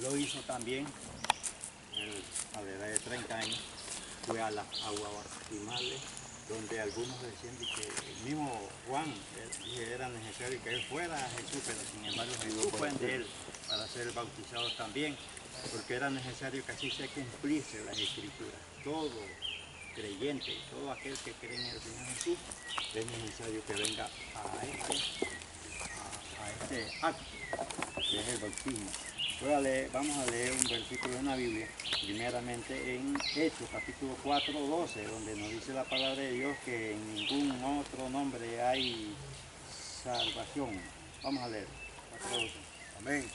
lo hizo también, él, a la edad de 30 años, fue a las aguas bautismales, donde algunos decían que el mismo Juan era necesario que él fuera a Jesús, pero sin embargo Jesús fue de él para ser bautizado también, porque era necesario que así se cumpliese las escrituras. Todo creyente, todo aquel que cree en el Señor Jesús, es necesario que venga a este acto, que es el bautismo. Vamos a leer un versículo en la Biblia, primeramente en Hechos capítulo 4, 12, donde nos dice la palabra de Dios que en ningún otro nombre hay salvación. Vamos a leer, 4, 12. Amén.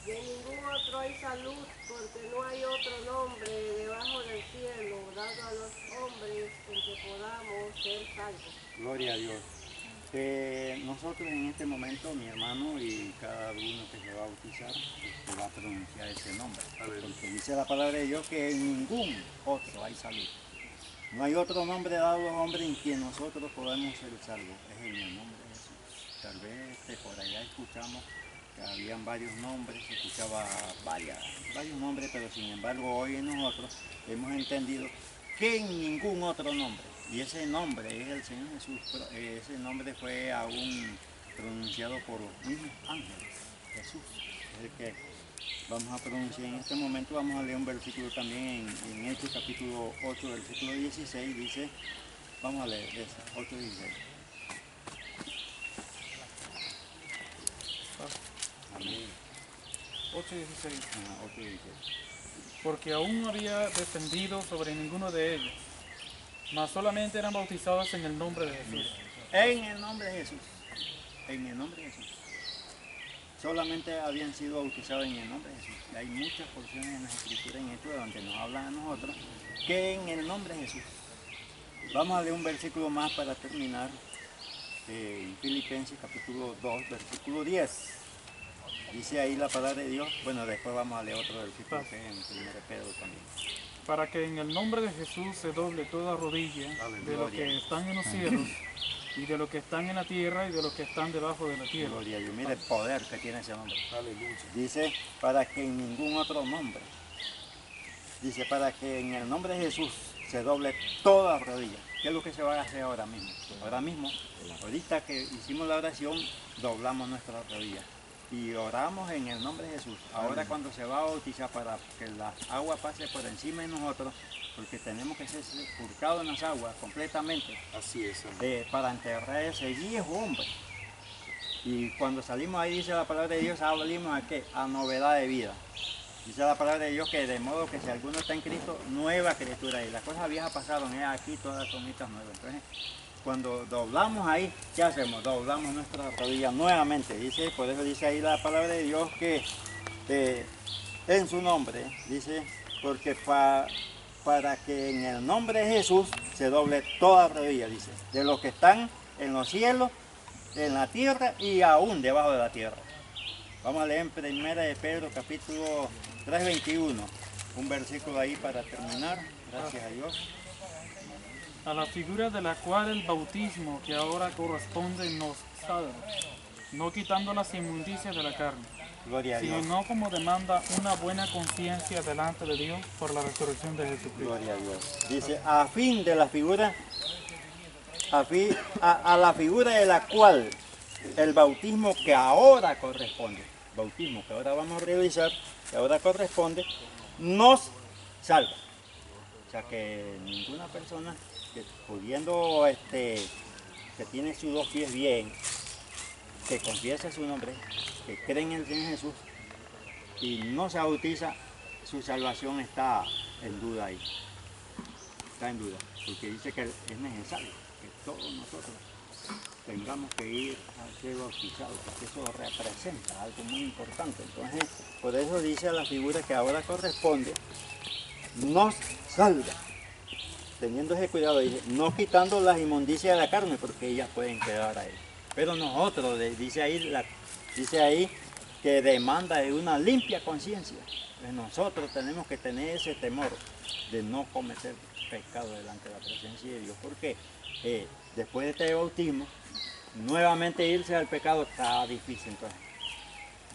De ningún otro hay salud, porque no hay otro nombre debajo del cielo dado a los hombres en que podamos ser salvos. Gloria a Dios. Nosotros en este momento, mi hermano y cada uno que se va a bautizar, va a pronunciar ese nombre. Porque dice la palabra de Dios que en ningún otro hay salud. No hay otro nombre dado a los hombres en quien nosotros podemos ser salvos. Es en el nombre de Jesús. Tal vez por allá escuchamos que habían varios nombres, se escuchaba varios nombres, pero sin embargo hoy nosotros hemos entendido que en ningún otro nombre, y ese nombre es el Señor Jesús, ese nombre fue aún pronunciado por los mismos ángeles. Jesús es el que vamos a pronunciar en este momento. Vamos a leer un versículo también en Hechos capítulo 8, versículo 16, dice, vamos a leer ese, 8, 16. Amén. 8:16. 8, 16. Porque aún no había descendido sobre ninguno de ellos, mas solamente eran bautizados en el nombre de Jesús. En el nombre de Jesús. En el nombre de Jesús. Solamente habían sido bautizados en el nombre de Jesús. Hay muchas porciones en las escrituras en esto donde nos hablan a nosotros que en el nombre de Jesús. Vamos a leer un versículo más para terminar. En Filipenses capítulo 2, versículo 10. Dice ahí la palabra de Dios. Bueno, después vamos a leer otro versículo que es en 1 Pedro también. Para que en el nombre de Jesús se doble toda rodilla de los que están en los cielos y de los que están en la tierra y de los que están debajo de la tierra. Gloria a Dios. Mire el poder que tiene ese nombre. Aleluya. Dice, para que en ningún otro nombre. Dice, para que en el nombre de Jesús se doble toda rodilla. ¿Qué es lo que se va a hacer ahora mismo? Ahora mismo, ahorita que hicimos la oración, doblamos nuestras rodillas. Y oramos en el nombre de Jesús. Ahora cuando se va a bautizar, para que la agua pase por encima de nosotros, porque tenemos que ser sepultados en las aguas completamente. Así es. Para enterrar ese viejo hombre. Y cuando salimos ahí, dice la palabra de Dios, salimos a qué? A novedad de vida. Dice la palabra de Dios que de modo que si alguno está en Cristo, nueva criatura. Y las cosas viejas pasaron, aquí todas son nuevas. Entonces, cuando doblamos ahí, ¿qué hacemos? Doblamos nuestras rodillas nuevamente. Dice, por eso dice ahí la palabra de Dios que en su nombre, dice, porque para que en el nombre de Jesús se doble toda rodilla, dice, de los que están en los cielos, en la tierra y aún debajo de la tierra. Vamos a leer en 1 de Pedro capítulo 3, 21, un versículo ahí para terminar, gracias a Dios. A la figura de la cual el bautismo que ahora corresponde nos salva, no quitando las inmundicias de la carne, Gloria a sino Dios. no como demanda una buena conciencia delante de Dios por la resurrección de Jesucristo. Gloria a Dios. Dice, a fin de la figura, a la figura de la cual el bautismo que ahora corresponde, bautismo que ahora vamos a realizar, que ahora corresponde, nos salva. O sea que ninguna persona que pudiendo, que tiene sus dos pies bien, que confiesa su nombre, que cree en el Señor Jesús y no se bautiza, su salvación está en duda ahí. Está en duda, porque dice que es necesario que todos nosotros tengamos que ir a ser bautizados, porque eso representa algo muy importante. Entonces, por eso dice la figura que ahora corresponde, nos salva. Teniendo ese cuidado, dice, no quitando las inmundicias de la carne, porque ellas pueden quedar ahí. Pero nosotros, dice ahí que demanda de una limpia conciencia. Nosotros tenemos que tener ese temor de no cometer pecado delante de la presencia de Dios, porque después de este bautismo, nuevamente irse al pecado está difícil, entonces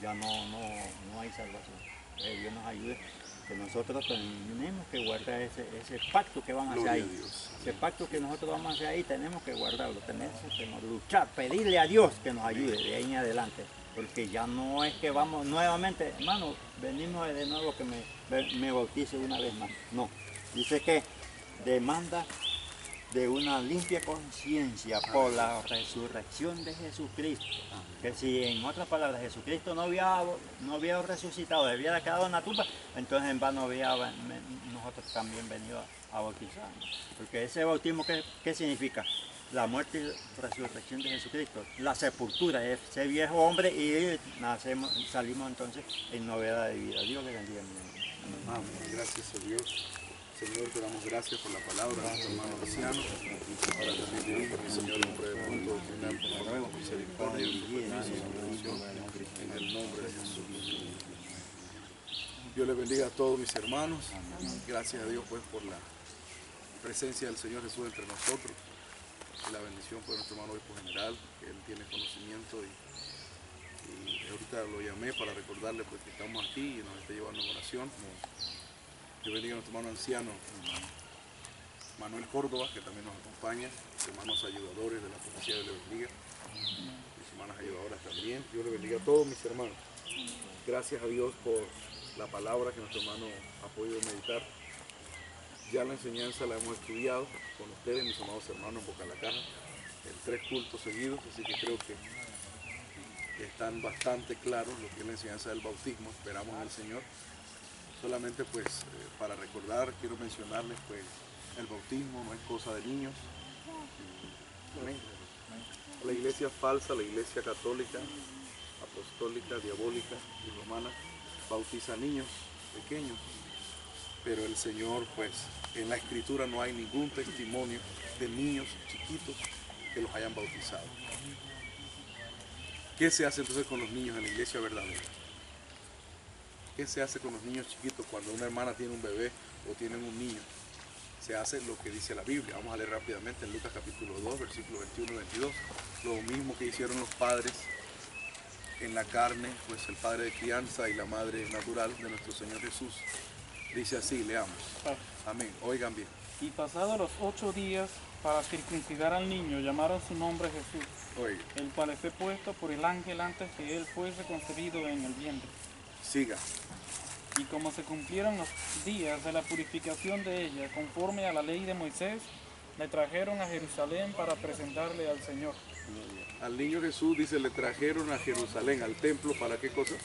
ya no hay salvación. Que Dios nos ayude, que nosotros tenemos que guardar ese pacto que vamos a hacer Gloria a ahí. Dios. Ese pacto que nosotros vamos a hacer ahí, tenemos que guardarlo, tenemos que luchar, pedirle a Dios que nos ayude de ahí en adelante. Porque ya no es que vamos nuevamente, hermano, venimos de nuevo que me bautice una vez más. No, dice que demanda de una limpia conciencia por la resurrección de Jesucristo. Que si en otras palabras Jesucristo no había resucitado, había quedado en la tumba, entonces en vano nosotros también venido a bautizarnos. Porque ese bautismo, ¿qué significa? La muerte y resurrección de Jesucristo, la sepultura, ese viejo hombre, y salimos entonces en novedad de vida. Dios le bendiga, mi hermano. Amén. Gracias a Dios. Señor, te damos gracias por la palabra de nuestro hermano Luciano. Ahora también te digo, mi Señor, en breve punto de final, por tu misericordia y tu permiso, su bendición, en el nombre de Jesús. Dios le bendiga a todos mis hermanos. Gracias a Dios pues por la presencia del Señor Jesús entre nosotros. La bendición por nuestro hermano obispo general, que él tiene conocimiento y ahorita lo llamé para recordarle pues que estamos aquí y nos está llevando en oración. Dios bendiga a nuestro hermano anciano Manuel Córdoba, que también nos acompaña, los hermanos ayudadores de la policía, Dios le bendiga, mis hermanas ayudadoras también. Dios le bendiga a todos mis hermanos. Gracias a Dios por la palabra que nuestro hermano ha podido meditar. Ya la enseñanza la hemos estudiado con ustedes, mis amados hermanos, en Boca de la Caja, en 3 cultos seguidos, así que creo que están bastante claros lo que es la enseñanza del bautismo. Esperamos en el Señor. Solamente pues para recordar, quiero mencionarles pues el bautismo no es cosa de niños. Amén. La iglesia falsa, la iglesia católica, apostólica, diabólica y romana bautiza niños pequeños. Pero el Señor, pues, en la Escritura no hay ningún testimonio de niños chiquitos que los hayan bautizado. ¿Qué se hace entonces con los niños en la iglesia verdadera? ¿Qué se hace con los niños chiquitos cuando una hermana tiene un bebé o tienen un niño? Se hace lo que dice la Biblia. Vamos a leer rápidamente en Lucas capítulo 2, versículos 21 y 22. Lo mismo que hicieron los padres en la carne, pues el padre de crianza y la madre natural de nuestro Señor Jesús. Dice así, leamos. Amén. Oigan bien. Y pasados los 8 días, para circuncidar al niño, llamaron su nombre Jesús, Oigan. el cual fue puesto por el ángel antes que él fuese concebido en el vientre. Siga. Y como se cumplieron los días de la purificación de ella, conforme a la ley de Moisés, le trajeron a Jerusalén para presentarle al Señor. Al niño Jesús, dice, le trajeron a Jerusalén, al templo, ¿para qué cosa?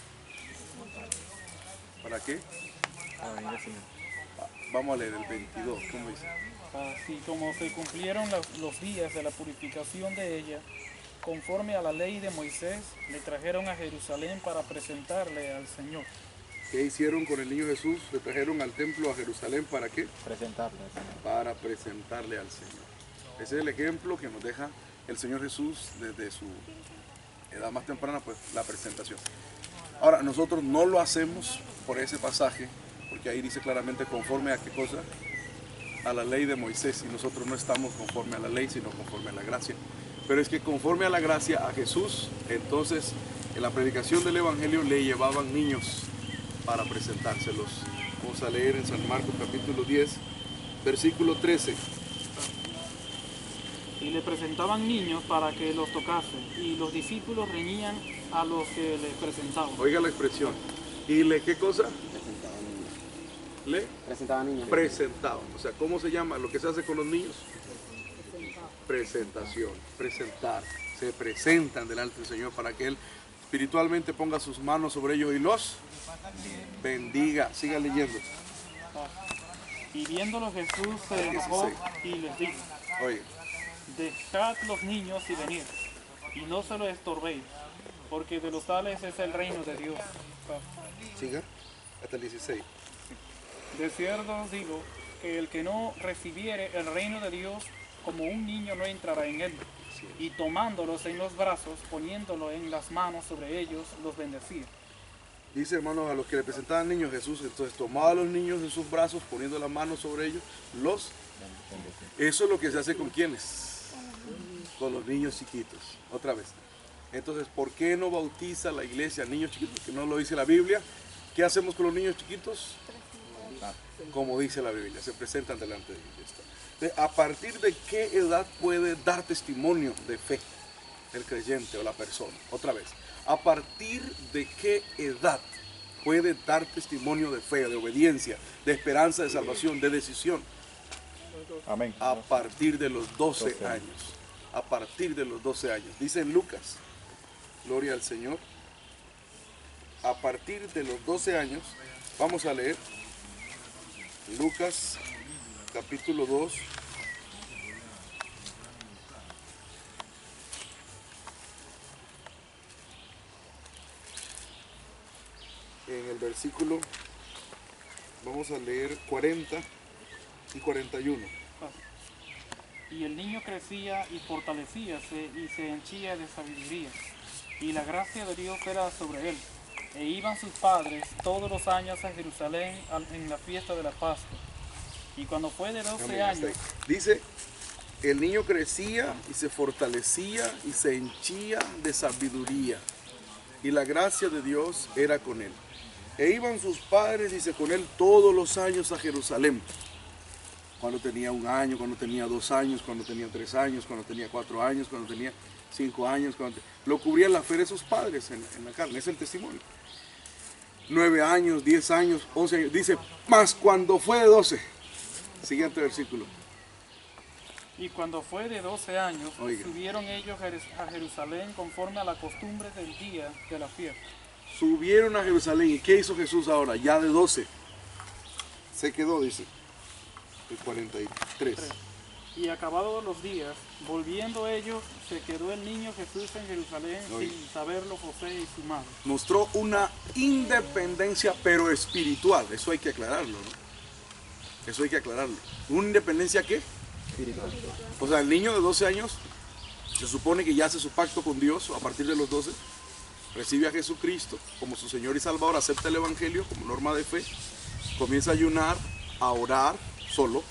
¿Para qué? Vamos a leer el 22, ¿cómo dice? Así como se cumplieron los días de la purificación de ella, conforme a la ley de Moisés, le trajeron a Jerusalén para presentarle al Señor. ¿Qué hicieron con el niño Jesús? Le trajeron al templo a Jerusalén, ¿para qué? Presentarle al Señor. Para presentarle al Señor. Ese es el ejemplo que nos deja el Señor Jesús desde su edad más temprana, pues la presentación. Ahora, nosotros no lo hacemos por ese pasaje, porque ahí dice claramente conforme a qué cosa, a la ley de Moisés, y nosotros no estamos conforme a la ley, sino conforme a la gracia. Pero es que conforme a la gracia a Jesús, entonces en la predicación del Evangelio le llevaban niños para presentárselos. Vamos a leer en San Marcos capítulo 10, versículo 13. Y le presentaban niños para que los tocasen, y los discípulos reñían a los que les presentaban. Oiga la expresión. ¿Y le qué cosa? Le Presentaban niños. presentaban. O sea, ¿cómo se llama lo que se hace con los niños? Presentación, presentar. Se presentan delante del Señor para que Él espiritualmente ponga sus manos sobre ellos y los bendiga. Siga leyendo. Y viéndolo Jesús se enojó y les dijo: Oye, dejad los niños y venid, y no se lo estorbéis, porque de los tales es el reino de Dios. siga hasta el 16. De cierto os digo que el que no recibiere el reino de Dios como un niño no entrará en él. Y tomándolos en los brazos, poniéndolo en las manos sobre ellos, los bendecía. Dice, hermanos, a los que le presentaban niños Jesús, entonces tomaba a los niños en sus brazos, poniendo las manos sobre ellos, los... Eso es lo que se hace con quienes, con los niños chiquitos. Otra vez. Entonces, ¿por qué no bautiza la iglesia a niños chiquitos? Que no lo dice la Biblia. ¿Qué hacemos con los niños chiquitos? Como dice la Biblia, se presentan delante de Dios. ¿A partir de qué edad puede dar testimonio de fe el creyente o la persona? Otra vez, ¿a partir de qué edad puede dar testimonio de fe, de obediencia, de esperanza, de salvación, de decisión? Amén. A partir de los 12 años. A partir de los 12 años. Dice en Lucas, gloria al Señor, a partir de los 12 años, vamos a leer Lucas capítulo 2. En el versículo, vamos a leer 40 y 41. Y el niño crecía y fortalecíase y se henchía de sabiduría, y la gracia de Dios era sobre él. E iban sus padres todos los años a Jerusalén en la fiesta de la Pascua. Y cuando fue de 12 Amén, años, dice, el niño crecía y se fortalecía y se henchía de sabiduría, y la gracia de Dios era con él. E iban sus padres, dice, con él todos los años a Jerusalén. Cuando tenía 1 año, cuando tenía 2 años, cuando tenía 3 años, cuando tenía 4 años, cuando tenía 5 años. Lo cubría la fe de sus padres en la carne, es el testimonio. 9 años, 10 años, 11 años. Dice, más cuando fue de 12. Siguiente versículo. y cuando fue de 12 años, Oiga. subieron ellos a Jerusalén conforme a la costumbre del día de la fiesta. Subieron a Jerusalén. ¿Y qué hizo Jesús ahora? Ya de 12. Se quedó, dice. El 43. Y acabados los días, volviendo ellos, se quedó el niño Jesús en Jerusalén Oiga. sin saberlo José y su madre. Mostró una independencia, pero espiritual. Eso hay que aclararlo, ¿no? Eso hay que aclararlo. ¿Una independencia qué? Espiritual. O sea, el niño de 12 años se supone que ya hace su pacto con Dios a partir de los 12. Recibe a Jesucristo como su Señor y Salvador, acepta el Evangelio como norma de fe, comienza a ayunar, a orar solo,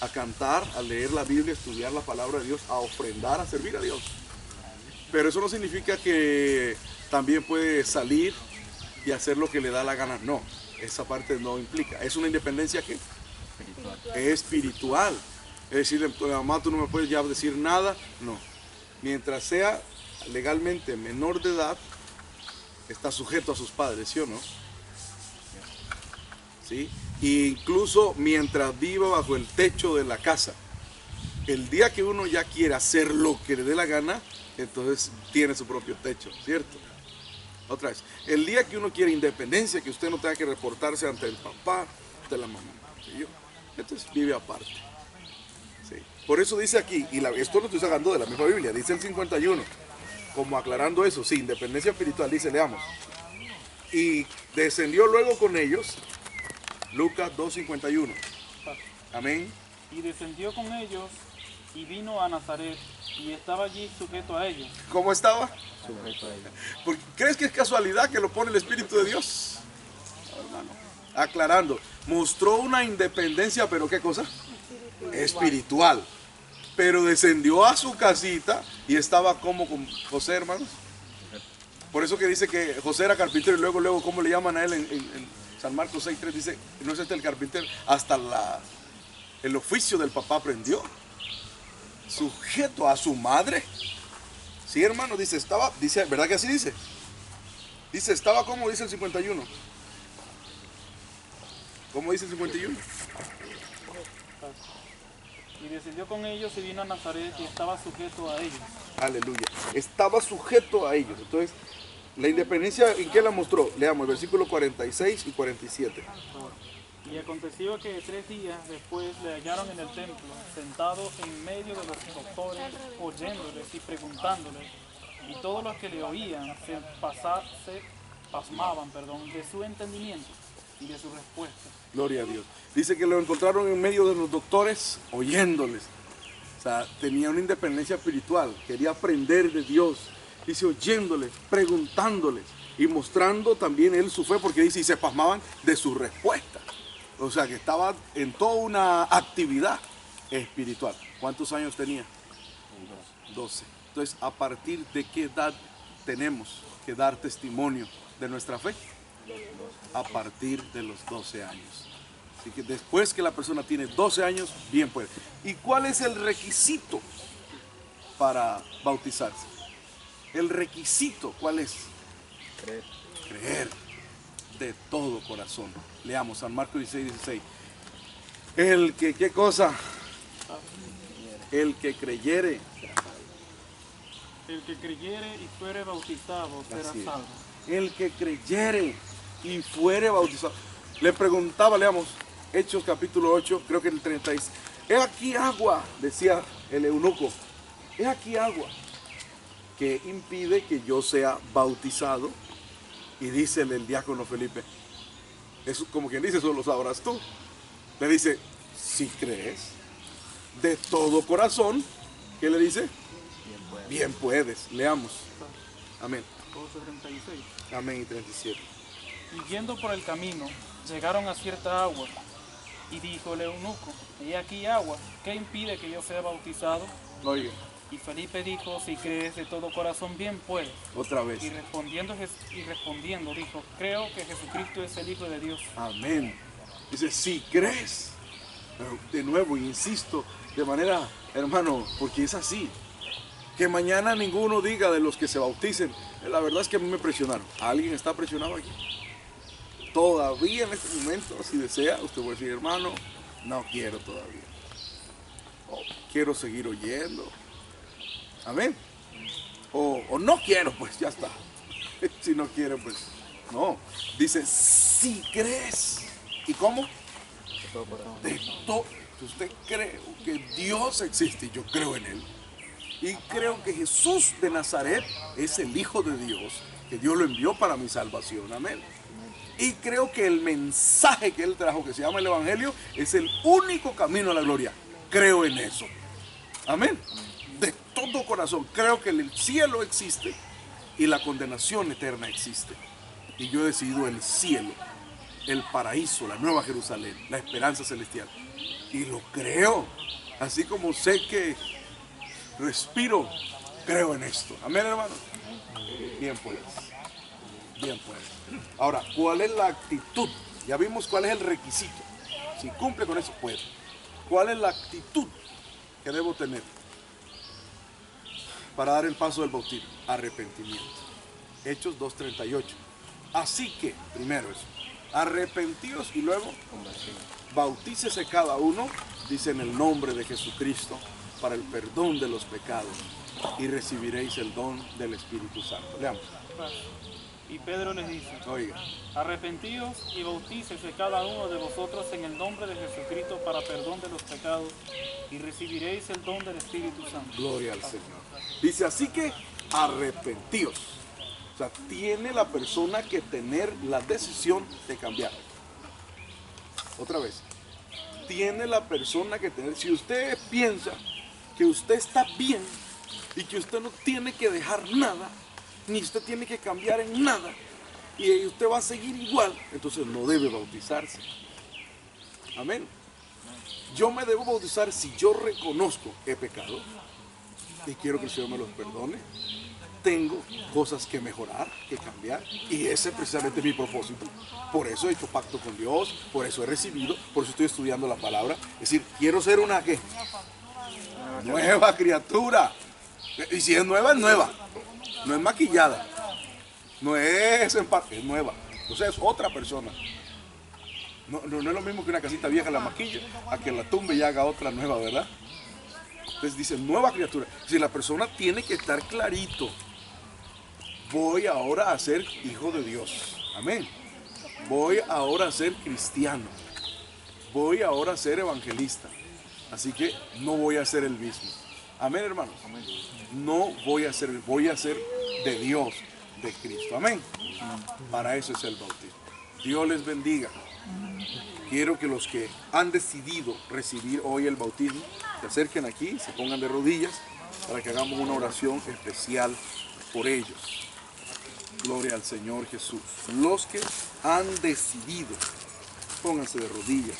a cantar, a leer la Biblia, a estudiar la palabra de Dios, a ofrendar, a servir a Dios. Pero eso no significa que también puede salir y hacer lo que le da la gana. No, esa parte no implica. Es una independencia que espiritual. Es decir, mamá, tú no me puedes ya decir nada. No. Mientras sea legalmente menor de edad, está sujeto a sus padres, ¿sí o no? ¿Sí? E incluso mientras viva bajo el techo de la casa, el día que uno ya quiera hacer lo que le dé la gana, entonces tiene su propio techo, ¿cierto? Otra vez, el día que uno quiere independencia, que usted no tenga que reportarse ante el papá, ante la mamá, ¿sí? Entonces vive aparte. ¿Sí? Por eso dice aquí, y esto lo estoy sacando de la misma Biblia, dice el 51, como aclarando eso, sí, independencia espiritual, dice, leamos. Y descendió luego con ellos, Lucas 2:51. Amén. Y descendió con ellos y vino a Nazaret y estaba allí sujeto a ellos. ¿Cómo estaba? ¿Crees que es casualidad que lo pone el Espíritu de Dios? No, hermano. Aclarando, mostró una independencia, pero ¿qué cosa? Espiritual. Pero descendió a su casita y estaba como con José, hermanos. Por eso que dice que José era carpintero y luego, ¿cómo le llaman a él en San Marcos 6:3? Dice, no es este el carpintero, hasta el oficio del papá aprendió. Sujeto a su madre. Sí, hermano, dice, ¿verdad que así dice? Dice, estaba como dice el 51. ¿Cómo dice el 51? Y descendió con ellos y vino a Nazaret y estaba sujeto a ellos. Aleluya. Estaba sujeto a ellos. Entonces, la independencia, ¿en qué la mostró? Leamos el versículo 46 y 47. Y aconteció que 3 días después le hallaron en el templo, sentado en medio de los doctores, oyéndoles y preguntándoles. Y todos los que le oían se pasmaban de su entendimiento y de su respuesta. Gloria a Dios. Dice que lo encontraron en medio de los doctores, oyéndoles. O sea, tenía una independencia espiritual, quería aprender de Dios. Dice, oyéndoles, preguntándoles y mostrando también él su fe, porque dice, y se pasmaban de su respuesta. O sea, que estaba en toda una actividad espiritual. ¿Cuántos años tenía? 12. Entonces, ¿a partir de qué edad tenemos que dar testimonio de nuestra fe? A partir de los 12 años. Así que después que la persona tiene 12 años, bien puede. ¿Y cuál es el requisito para bautizarse? El requisito, ¿cuál es? Creer de todo corazón. Leamos San Marcos 16:16. El que, ¿qué cosa? El que creyere. El que creyere y fuere bautizado será Así es. salvo. El que creyere y fuere bautizado. Le preguntaba, leamos, Hechos capítulo 8, creo que el 36. He aquí agua, decía el eunuco. He aquí agua que impide que yo sea bautizado. Y dice el diácono Felipe, eso como quien dice, eso lo sabrás tú. Le dice, si crees de todo corazón, ¿qué le dice? Bien puedes. Leamos. Amén. 12:36. Amén y 37. Y yendo por el camino, llegaron a cierta agua. Y dijo el eunuco, he aquí agua, ¿qué impide que yo sea bautizado? Oye, Y Felipe dijo, si crees de todo corazón, bien puedes. otra vez. Y respondiendo dijo, creo que Jesucristo es el Hijo de Dios. Amén. Dice, si crees. Pero de nuevo, insisto, de manera, hermano, porque es así. Que mañana ninguno diga de los que se bauticen. La verdad es que a mí me presionaron. ¿Alguien está presionado aquí? Todavía en este momento, si desea, usted puede decir, hermano, no quiero todavía. O quiero seguir oyendo. Amén. O no quiero, pues ya está. Si no quiere, pues no. Dice, si crees. ¿Y cómo? De todo. Usted cree que Dios existe y yo creo en Él. Y creo que Jesús de Nazaret es el Hijo de Dios, que Dios lo envió para mi salvación. Amén. Y creo que el mensaje que Él trajo, que se llama el Evangelio, es el único camino a la gloria. Creo en eso. Amén. De todo corazón. Creo que el cielo existe y la condenación eterna existe. Y yo he decidido el cielo, el paraíso, la nueva Jerusalén, la esperanza celestial. Y lo creo. Así como sé que respiro, creo en esto. Amén, hermano. Bien pues. Bien pues. Ahora, ¿cuál es la actitud? Ya vimos cuál es el requisito. Si cumple con eso, puede. ¿Cuál es la actitud que debo tener para dar el paso del bautismo? Arrepentimiento. Hechos 2:38. Así que, primero eso, arrepentíos y luego bautícese cada uno, dice, en el nombre de Jesucristo, para el perdón de los pecados, y recibiréis el don del Espíritu Santo. Leamos. Y Pedro les dice, Oiga, arrepentíos y bautícese cada uno de vosotros en el nombre de Jesucristo para perdón de los pecados, y recibiréis el don del Espíritu Santo. gloria al Señor. Dice, así que arrepentíos. O sea, tiene la persona que tener la decisión de cambiar. Otra vez, tiene la persona que tener, si usted piensa que usted está bien y que usted no tiene que dejar nada, ni usted tiene que cambiar en nada, y usted va a seguir igual, entonces no debe bautizarse. Amén. Yo me debo bautizar si yo reconozco he pecado y quiero que el Señor me los perdone. Tengo cosas que mejorar, que cambiar, y ese es precisamente mi propósito. Por eso he hecho pacto con Dios, por eso he recibido, por eso estoy estudiando la palabra. Es decir, quiero ser una ¿qué? Nueva criatura. Y si es nueva, es nueva. No es maquillada. No es en parte, es nueva. O sea, es otra persona. No es lo mismo que una casita vieja la maquilla, a que la tumbe y haga otra nueva, ¿verdad? Entonces dice, nueva criatura. Si la persona tiene que estar clarito, voy ahora a ser hijo de Dios. Amén. Voy ahora a ser cristiano. Voy ahora a ser evangelista. Así que no voy a ser el mismo. Amén, hermanos. No voy a ser de Dios, de Cristo. Amén. Para eso es el bautismo. Dios les bendiga. Quiero que los que han decidido recibir hoy el bautismo se acerquen aquí, se pongan de rodillas para que hagamos una oración especial por ellos. Gloria al Señor Jesús. Los que han decidido, pónganse de rodillas.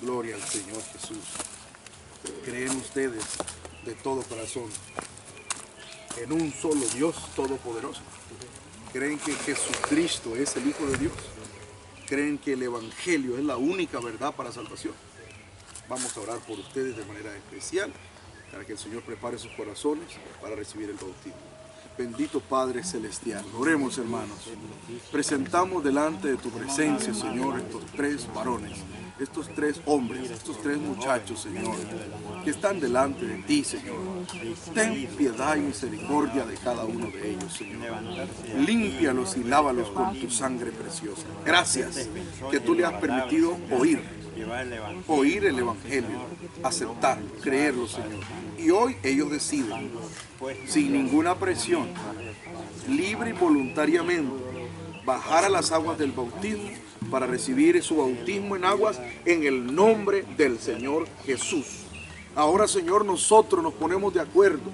Gloria al Señor Jesús. ¿Creen ustedes de todo corazón en un solo Dios todopoderoso? ¿Creen que Jesucristo es el Hijo de Dios? ¿Creen que el Evangelio es la única verdad para salvación? Vamos a orar por ustedes de manera especial para que el Señor prepare sus corazones para recibir el bautismo. Bendito Padre Celestial, oremos hermanos. Presentamos delante de tu presencia, Señor, estos tres varones, estos tres hombres, estos tres muchachos, Señor, que están delante de ti, Señor. Ten piedad y misericordia de cada uno de ellos, Señor. Límpialos y lávalos con tu sangre preciosa. Gracias que tú le has permitido oír el Evangelio, aceptarlo, creerlo, Señor. Y hoy ellos deciden, sin ninguna presión, libre y voluntariamente, bajar a las aguas del bautismo para recibir su bautismo en aguas en el nombre del Señor Jesús. Ahora, Señor, nosotros nos ponemos de acuerdo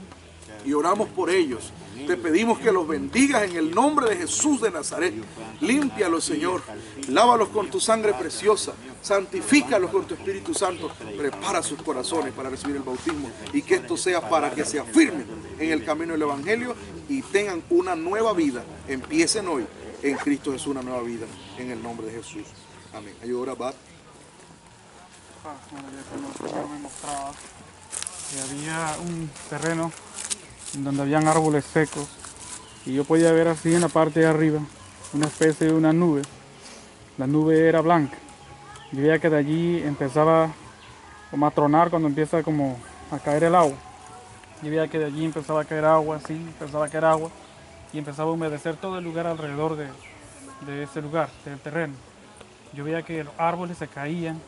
y oramos por ellos. Te pedimos que los bendigas en el nombre de Jesús de Nazaret. Límpialos, Señor. Lávalos con tu sangre preciosa. Santifícalos con tu Espíritu Santo. Prepara sus corazones para recibir el bautismo. Y que esto sea para que se afirmen en el camino del Evangelio y tengan una nueva vida. Empiecen hoy en Cristo Jesús una nueva vida. En el nombre de Jesús. Amén. Ayúdame, Abad. El Señor me mostraba que había un terreno donde habían árboles secos y yo podía ver así en la parte de arriba una especie de una nube. La nube era blanca. Yo veía que de allí empezaba como a tronar cuando empieza como a caer el agua. Yo veía que de allí empezaba a caer agua, así, empezaba a caer agua y empezaba a humedecer todo el lugar alrededor de ese lugar, del terreno. Yo veía que los árboles se caían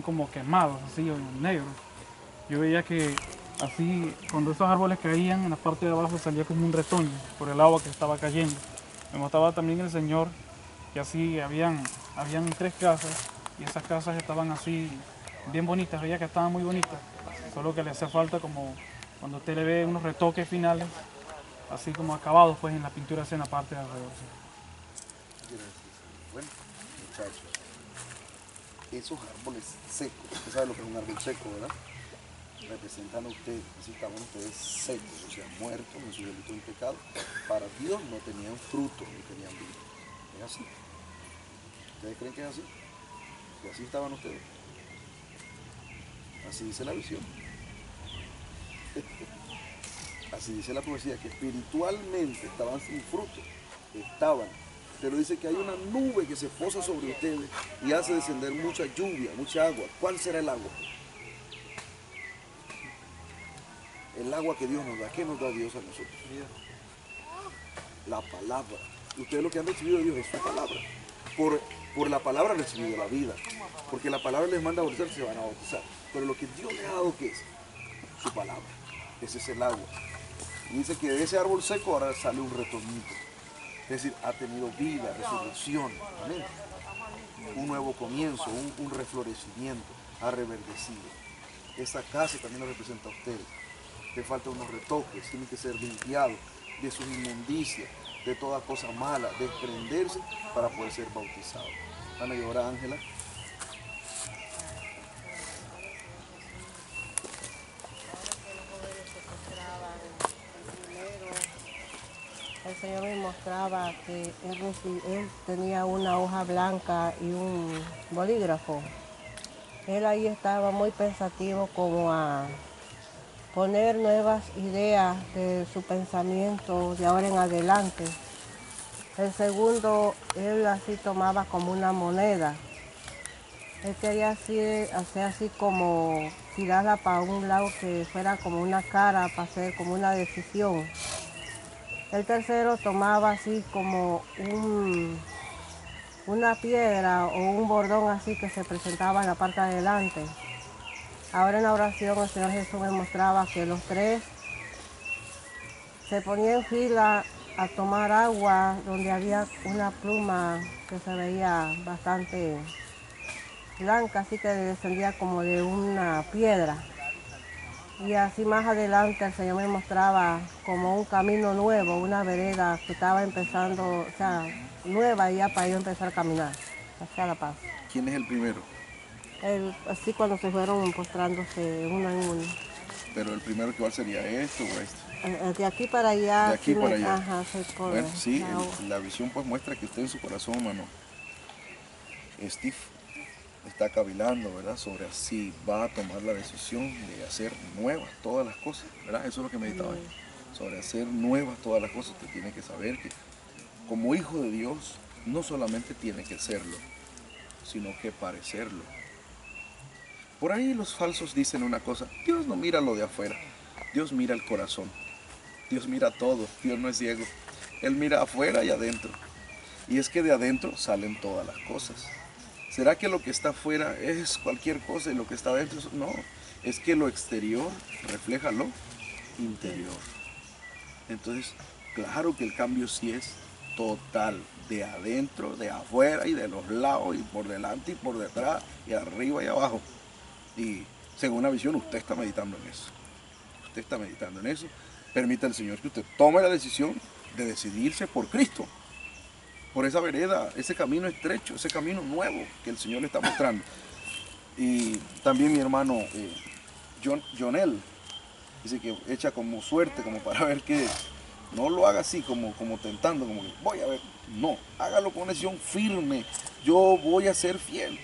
como quemados, así, negros. Yo veía que así, cuando esos árboles caían, en la parte de abajo salía como un retoño por el agua que estaba cayendo. Me mostraba también el Señor que así habían 3 casas y esas casas estaban así bien bonitas, veía que estaban muy bonitas, solo que le hacía falta como cuando usted le ve unos retoques finales, así como acabados pues en la pintura así en la parte de alrededor. Bueno, muchachos, esos árboles secos, usted sabe lo que es un árbol seco, ¿verdad? Representan a ustedes, así estaban ustedes secos, o sea, muertos en su delito y pecado. Para Dios no tenían fruto ni tenían vida. ¿Es así? ¿Ustedes creen que es así? ¿Que así estaban ustedes? Así dice la visión. Así dice la poesía, que espiritualmente estaban sin fruto. Estaban. Pero dice que hay una nube que se posa sobre ustedes y hace descender mucha lluvia, mucha agua. ¿Cuál será el agua? El agua que Dios nos da. ¿Qué nos da Dios a nosotros? La palabra. Ustedes lo que han recibido de Dios es su palabra. Por la palabra han recibido la vida. Porque la palabra les manda a bautizar, se van a bautizar. Pero lo que Dios les ha dado, ¿qué es? Su palabra. Ese es el agua. Y dice que de ese árbol seco ahora sale un retoñito. Es decir, ha tenido vida, resurrección. Amén. Un nuevo comienzo, un reflorecimiento. Ha reverdecido. Esa casa también lo representa a ustedes. Le faltan unos retoques, tienen que ser limpiados de sus inmundicias, de toda cosa mala, desprenderse para poder ser bautizados. Van a llevar a Ángela. El Señor me mostraba que él tenía una hoja blanca y un bolígrafo. Él ahí estaba muy pensativo como a poner nuevas ideas de su pensamiento de ahora en adelante. El segundo, él así tomaba como una moneda. Él quería hacer así como tirarla para un lado que fuera como una cara, para hacer como una decisión. El tercero tomaba así como una piedra o un bordón así que se presentaba en la parte de adelante. Ahora en la oración el Señor Jesús me mostraba que los 3 se ponían en fila a tomar agua donde había una pluma que se veía bastante blanca, así que descendía como de una piedra. Y así más adelante el Señor me mostraba como un camino nuevo, una vereda que estaba empezando, o sea, nueva ya para yo empezar a caminar hacia la paz. ¿Quién es el primero? Así cuando se fueron postrándose uno en uno. Pero el primero, ¿cuál sería? ¿Este o este? De aquí para allá. De aquí sí para allá. Ajá, se corre. Bueno, sí, la agua. la visión pues muestra que usted en su corazón, hermano, Steve, está cavilando, ¿verdad? Sobre si va a tomar la decisión de hacer nuevas todas las cosas, ¿verdad? Eso es lo que meditaba hoy. Sobre hacer nuevas todas las cosas. Usted tiene que saber que como hijo de Dios no solamente tiene que serlo, sino que parecerlo. Por ahí los falsos dicen una cosa: Dios no mira lo de afuera, Dios mira el corazón. Dios mira todo, Dios no es ciego. Él mira afuera y adentro. Y es que de adentro salen todas las cosas. ¿Será que lo que está afuera es cualquier cosa y lo que está adentro es? No, es que lo exterior refleja lo interior. Entonces, claro que el cambio sí es total, de adentro, de afuera y de los lados, y por delante y por detrás, y arriba y abajo. Y según la visión, usted está meditando en eso. Usted está meditando en eso. Permita al Señor que usted tome la decisión de decidirse por Cristo, por esa vereda, ese camino estrecho, ese camino nuevo que el Señor le está mostrando. Y también mi hermano Jonel dice que echa como suerte, como para ver que no lo haga así, como tentando, como que voy a ver. No, hágalo con una decisión firme. Yo voy a ser fiel.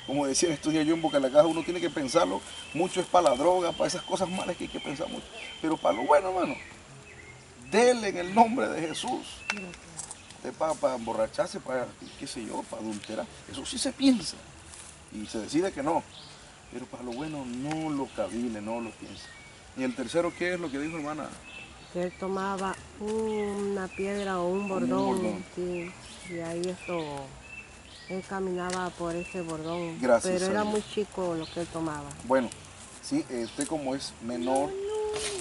Como decía estos días yo en Boca de la Caja, uno tiene que pensarlo. Mucho es para la droga, para esas cosas malas que hay que pensar mucho. Pero para lo bueno, hermano, dele en el nombre de Jesús. Para emborracharse, para, qué sé yo, para adulterar. Eso sí se piensa. Y se decide que no. Pero para lo bueno no lo cavile, no lo piense. Y el tercero, ¿qué es lo que dijo, hermana? Que él tomaba una piedra o un bordón. Sí, y ahí él caminaba por ese bordón. Gracias pero era a Dios. muy chico lo que él tomaba. Bueno, sí, usted como es menor,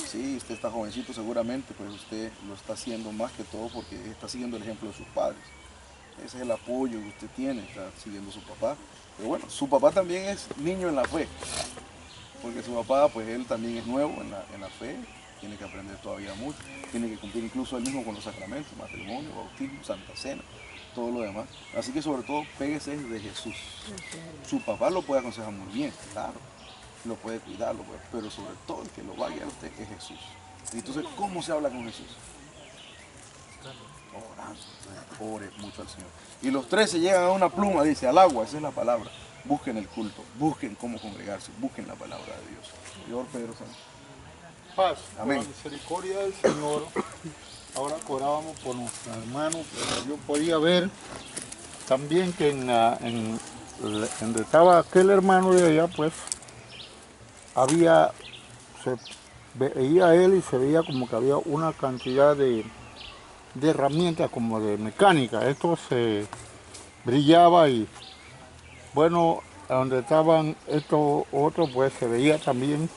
sí, usted está jovencito seguramente, pues usted lo está haciendo más que todo porque está siguiendo el ejemplo de sus padres. Ese es el apoyo que usted tiene, está siguiendo a su papá. Pero bueno, su papá también es niño en la fe, porque su papá, pues él también es nuevo en la fe, tiene que aprender todavía mucho, tiene que cumplir incluso él mismo con los sacramentos, matrimonio, bautismo, santa cena, todo lo demás. Así que sobre todo, péguese de Jesús. Su papá lo puede aconsejar muy bien, claro, lo puede cuidar, pero sobre todo el que lo va a guiar a usted es Jesús. Y entonces, ¿cómo se habla con Jesús? Orando, ore mucho al Señor. Y los 13 llegan a una pluma, dice, al agua, esa es la palabra. Busquen el culto, busquen cómo congregarse, busquen la palabra de Dios. Señor Pedro Sánchez. Paz, Amén. por la misericordia del Señor. Ahora orábamos por nuestros hermanos, pero yo podía ver también que en donde estaba aquel hermano de allá, pues se veía él y se veía como que había una cantidad de herramientas como de mecánica. Esto se brillaba y bueno, donde estaban estos otros, pues se veía también.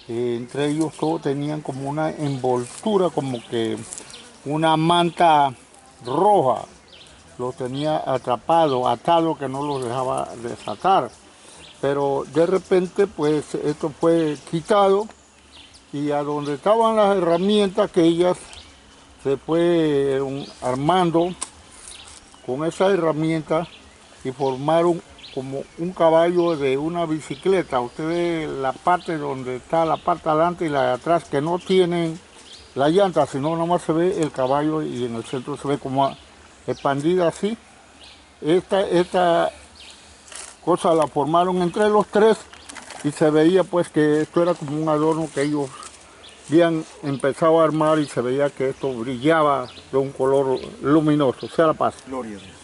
Entre ellos todos tenían como una envoltura, como que una manta roja. Los tenía atrapados, atados, que no los dejaba desatar. Pero de repente pues esto fue quitado y a donde estaban las herramientas que ellas se fueron armando con esas herramientas y formaron como un caballo de una bicicleta. Usted ve la parte donde está la parte adelante y la de atrás, que no tienen la llanta, sino nomás se ve el caballo y en el centro se ve como expandida así. Esta cosa la formaron entre los tres y se veía pues que esto era como un adorno que ellos habían empezado a armar y se veía que esto brillaba de un color luminoso. Sea la paz. Gloria a Dios.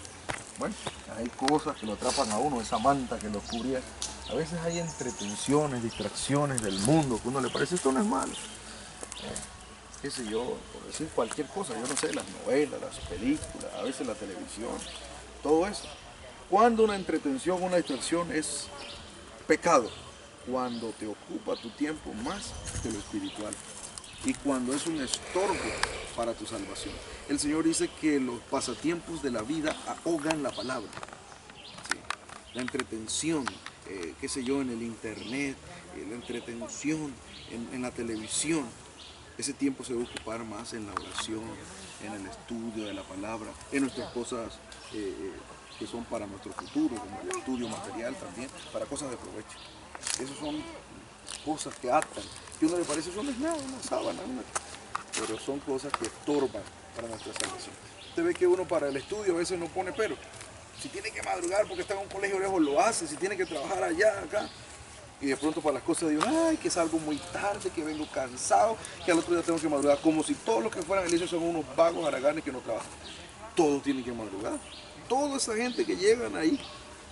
Bueno, hay cosas que lo atrapan a uno, esa manta que lo cubría. A veces hay entretenciones, distracciones del mundo que a uno le parece, esto no es malo. Qué sé yo, por decir cualquier cosa, yo no sé, las novelas, las películas, a veces la televisión, todo eso. Cuando una entretención, una distracción es pecado, cuando te ocupa tu tiempo más que lo espiritual y cuando es un estorbo para tu salvación. El Señor dice que los pasatiempos de la vida ahogan la palabra. ¿Sí? La entretención, qué sé yo, en el internet, la entretención en la televisión. Ese tiempo se debe ocupar más en la oración, en el estudio de la palabra, en nuestras cosas que son para nuestro futuro, como el estudio material también, para cosas de provecho. Esos son cosas que atan, que uno le parece eso no es nada, una sábana, pero son cosas que estorban para nuestra salvación. Usted ve que uno para el estudio a veces no pone pero. Si tiene que madrugar porque está en un colegio lejos, lo hace. Si tiene que trabajar allá, acá. Y de pronto para las cosas de Dios, ay, que salgo muy tarde, que vengo cansado, que al otro día tengo que madrugar. Como si todos los que fueran a la iglesia son unos vagos haraganes que no trabajan. Todos tienen que madrugar. Toda esa gente que llegan ahí,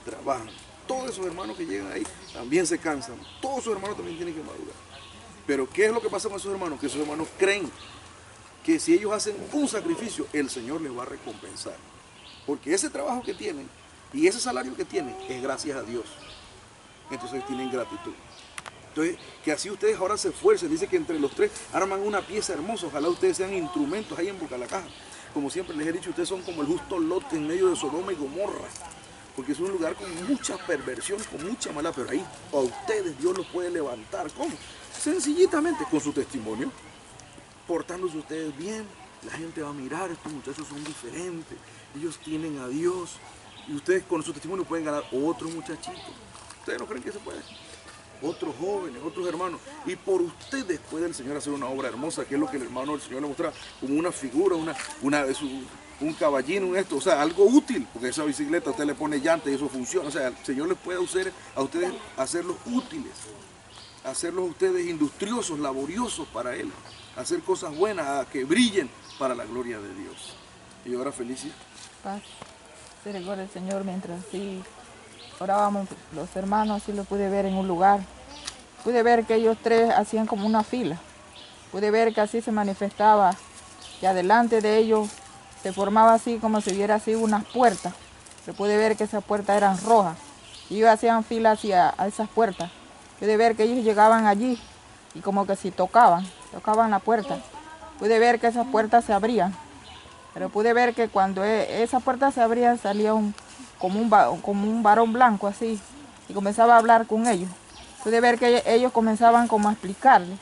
trabajan. Todos esos hermanos que llegan ahí también se cansan. Todos esos hermanos también tienen que madrugar. Pero ¿qué es lo que pasa con esos hermanos? Que esos hermanos creen que si ellos hacen un sacrificio, el Señor les va a recompensar. Porque ese trabajo que tienen y ese salario que tienen es gracias a Dios. Entonces tienen gratitud. Entonces, que así ustedes ahora se esfuercen. Dice que entre los tres arman una pieza hermosa. Ojalá ustedes sean instrumentos ahí en Boca la Caja. Como siempre les he dicho, ustedes son como el justo Lot en medio de Sodoma y Gomorra. Porque es un lugar con mucha perversión, con mucha maldad. Pero ahí a ustedes Dios los puede levantar. ¿Cómo? Sencillamente con su testimonio. Portándose ustedes bien. La gente va a mirar, estos muchachos son diferentes. Ellos tienen a Dios. Y ustedes con su testimonio pueden ganar otros muchachitos. ¿Ustedes no creen que se puede? Otros jóvenes, otros hermanos. Y por ustedes puede el Señor hacer una obra hermosa, que es lo que el hermano del Señor le mostraba, como una figura, un caballín, o sea, algo útil, porque esa bicicleta usted le pone llanta y eso funciona. O sea, el Señor les puede hacer a ustedes hacerlos útiles, hacerlos a ustedes industriosos, laboriosos para Él, hacer cosas buenas, que brillen para la gloria de Dios. Y ahora, Felicia. Paz, se recuerda el Señor mientras sí orábamos los hermanos, así lo pude ver en un lugar. Pude ver que ellos tres hacían como una fila. Pude ver que así se manifestaba y adelante de ellos se formaba así como si hubiera así unas puertas. Se pude ver que esas puertas eran rojas y ellos hacían fila hacia esas puertas. Pude ver que ellos llegaban allí y como que si tocaban la puerta. Pude ver que esas puertas se abrían. Pero pude ver que cuando esas puertas se abrían salía como un varón blanco así y comenzaba a hablar con ellos. Pude ver que ellos comenzaban como a explicarle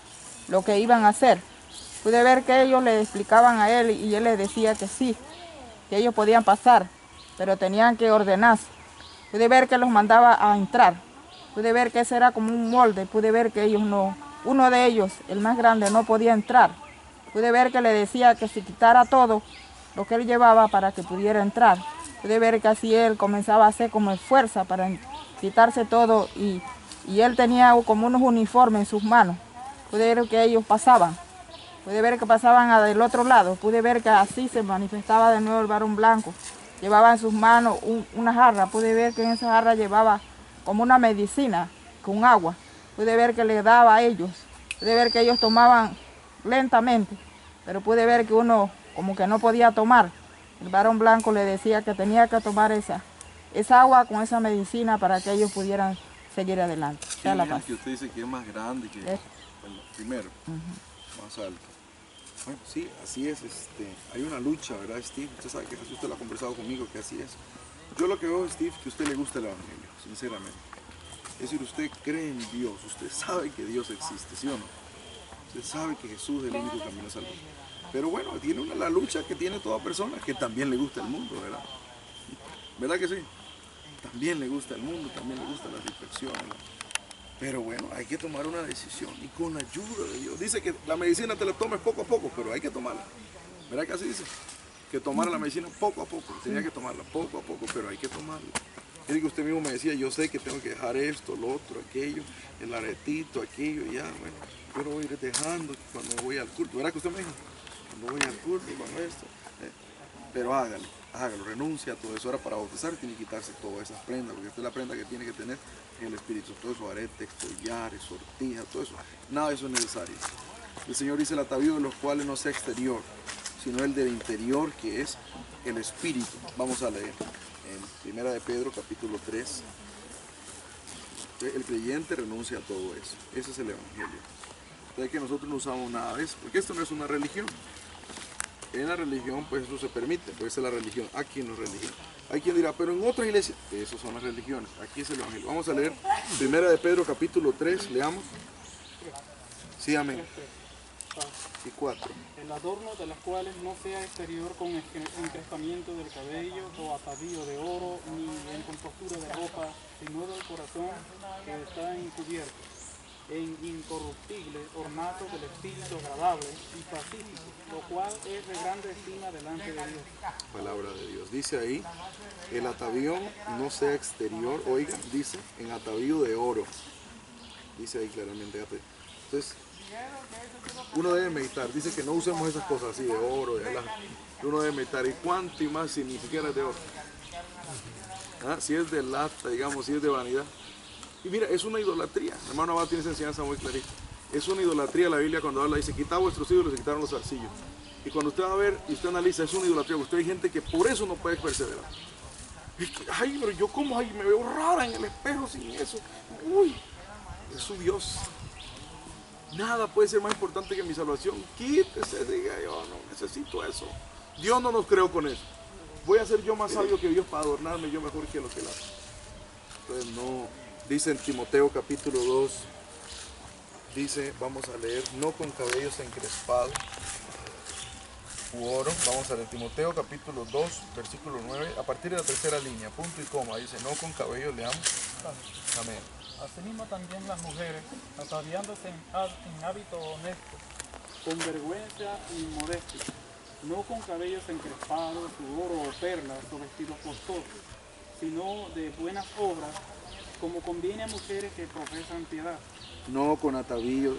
lo que iban a hacer. Pude ver que ellos le explicaban a él y él les decía que sí, que ellos podían pasar, pero tenían que ordenarse. Pude ver que los mandaba a entrar. Pude ver que ese era como un molde. Pude ver que ellos no, uno de ellos, el más grande, no podía entrar. Pude ver que le decía que se quitara todo lo que él llevaba para que pudiera entrar. Pude ver que así él comenzaba a hacer como fuerza para quitarse todo y él tenía como unos uniformes en sus manos. Pude ver que ellos pasaban. Pude ver que pasaban del otro lado. Pude ver que así se manifestaba de nuevo el varón blanco. Llevaba en sus manos una jarra. Pude ver que en esa jarra llevaba como una medicina con agua. Pude ver que le daba a ellos. Pude ver que ellos tomaban lentamente. Pero pude ver que uno como que no podía tomar. El varón blanco le decía que tenía que tomar esa agua con esa medicina para que ellos pudieran seguir adelante. ¿Quién es el que usted dice que es más grande que el primero? Más alto. Bueno, sí, así es. Hay una lucha, ¿verdad, Steve? Usted sabe que Jesús, usted lo ha conversado conmigo, que así es. Yo lo que veo, Steve, que a usted le gusta el Evangelio, sinceramente. Es decir, usted cree en Dios, usted sabe que Dios existe, ¿sí o no? Usted sabe que Jesús es el único camino a salvación. Pero bueno, tiene la lucha que tiene toda persona, que también le gusta el mundo, ¿verdad? ¿Verdad que sí? También le gusta el mundo, también le gustan las distracciones. Pero bueno, hay que tomar una decisión y con la ayuda de Dios. Dice que la medicina te la tomes poco a poco, pero hay que tomarla. ¿Verdad que así dice? Que tomara la medicina poco a poco. Tenía que tomarla poco a poco, pero hay que tomarla. Mire que usted mismo me decía, yo sé que tengo que dejar esto, lo otro, aquello, el aretito, aquello, y ya, bueno, yo lo voy a ir dejando cuando me voy al culto. ¿Verdad que usted me dijo? Cuando voy al culto, cuando esto. Pero hágalo, renuncia a todo eso. Ahora para bautizar tiene que quitarse todas esas prendas, porque esta es la prenda que tiene que tener el Espíritu. Todo eso, aretes, collares, sortijas, todo eso. Nada de eso es necesario. El Señor dice el atavío de los cuales no sea exterior, sino el del interior, que es el Espíritu. Vamos a leer en 1 de Pedro, capítulo 3. El creyente renuncia a todo eso. Ese es el Evangelio. Entonces que nosotros no usamos nada de eso, porque esto no es una religión. En la religión, pues eso se permite, pues es la religión. Aquí no es religión. Hay quien dirá, pero en otras iglesias, esas son las religiones. Aquí es el Evangelio. Vamos a leer 1 de Pedro, capítulo 3, leamos. Sí, amén. Y 4. El adorno de las cuales no sea exterior con encrespamiento del cabello o atavío de oro, ni en compostura de ropa, sino del corazón que está encubierto, en incorruptible ornato del espíritu agradable y pacífico, lo cual es de grande estima delante de Dios. Palabra de Dios. Dice ahí, el atavío no sea exterior, oiga, dice, en atavío de oro. Dice ahí claramente. Entonces, uno debe meditar. Dice que no usemos esas cosas así de oro, de alhaja. Uno debe meditar. ¿Y cuánto y más si ni siquiera es de oro? ¿Ah? Si es de lata, digamos, si es de vanidad. Y mira, es una idolatría. Hermano Abad tiene esa enseñanza muy clarita. Es una idolatría la Biblia cuando habla, dice, quitad vuestros ídolos y quitaron los zarcillos. Y cuando usted va a ver y usted analiza, es una idolatría. Usted hay gente que por eso no puede perseverar. Es que, ay, pero yo como, ay, me veo rara en el espejo sin eso. Uy, es su Dios. Nada puede ser más importante que mi salvación. Quítese, diga yo, no necesito eso. Dios no nos creó con eso. Voy a ser yo más sabio que Dios para adornarme yo mejor que lo que él hace. Entonces no, dice en Timoteo capítulo 2, dice, vamos a leer, no con cabellos encrespados u oro. Vamos a leer Timoteo capítulo 2, versículo 9, a partir de la tercera línea, punto y coma, dice, no con cabellos, leamos. Amén. Asimismo también las mujeres, ataviándose en hábito honesto, con vergüenza y modestia, no con cabellos encrespados, u oro o perlas o vestidos costosos, sino de buenas obras, como conviene a mujeres que profesan piedad. No con atavíos,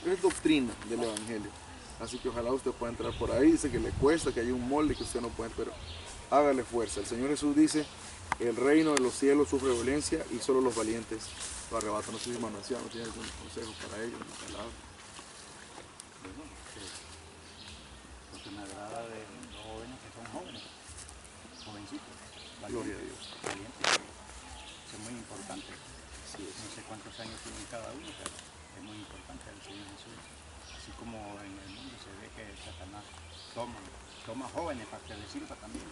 es doctrina del Evangelio. Así que ojalá usted pueda entrar por ahí. Dice que le cuesta, que hay un molde que usted no puede, pero hágale fuerza. El Señor Jesús dice, el reino de los cielos sufre violencia y solo los valientes lo arrebatan. No sé si hermano anciano tiene algún consejo para ellos, una palabra. Lo que me agrada de los jóvenes que son jóvenes, jovencitos, Gloria a Dios. valientes. Eso es muy importante. No sé cuántos años tienen cada uno, pero es muy importante el Señor Jesús. Así como en el mundo se ve que Satanás toma jóvenes para que les sirva también.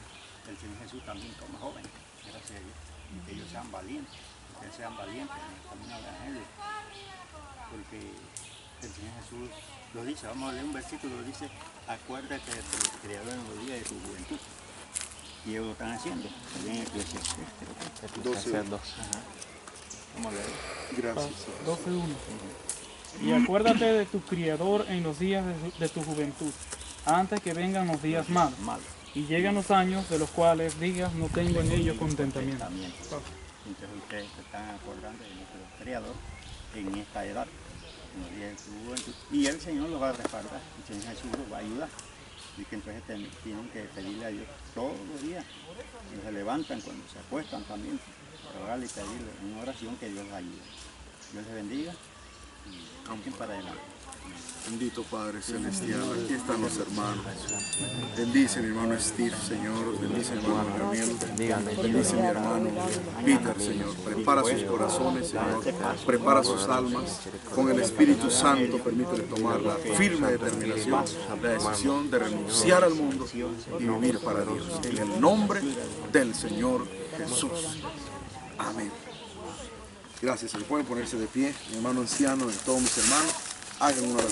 El Señor Jesús también toma jóvenes, gracias a Dios. Y que ellos sean valientes, en el camino del Evangelio. Porque el Señor Jesús lo dice, vamos a leer un versículo, lo dice, acuérdate de tu Creador en los días de tu juventud. Y ellos lo están haciendo, también en Eclesiastés, creo que 12. Vamos a leer. Gracias. 12:1. Y acuérdate de tu Criador en los días de tu juventud, antes que vengan los días malos, y lleguen los años de los cuales digas, no tengo en ellos contentamiento. Entonces ustedes se están acordando de nuestro Creador en esta edad, en los días de su juventud. Y el Señor los va a respaldar, el Señor Jesús los va a ayudar. Y que entonces tienen que pedirle a Dios todos los días. Cuando se levantan, cuando se acuestan también, rogarle y pedirle en oración que Dios los ayude. Dios les bendiga y aunque para adelante. Bendito Padre Celestial, aquí están los hermanos. Bendice mi hermano Steve, Señor. Bendice mi hermano Daniel. Bendice mi hermano Peter, Señor. Prepara sus corazones, Señor. Prepara sus almas. Con el Espíritu Santo permítele tomar la firme determinación, la decisión de renunciar al mundo y vivir para Dios. En el nombre del Señor Jesús. Amén. Gracias. Se pueden ponerse de pie, mi hermano anciano y todos mis hermanos. Hagan una oración.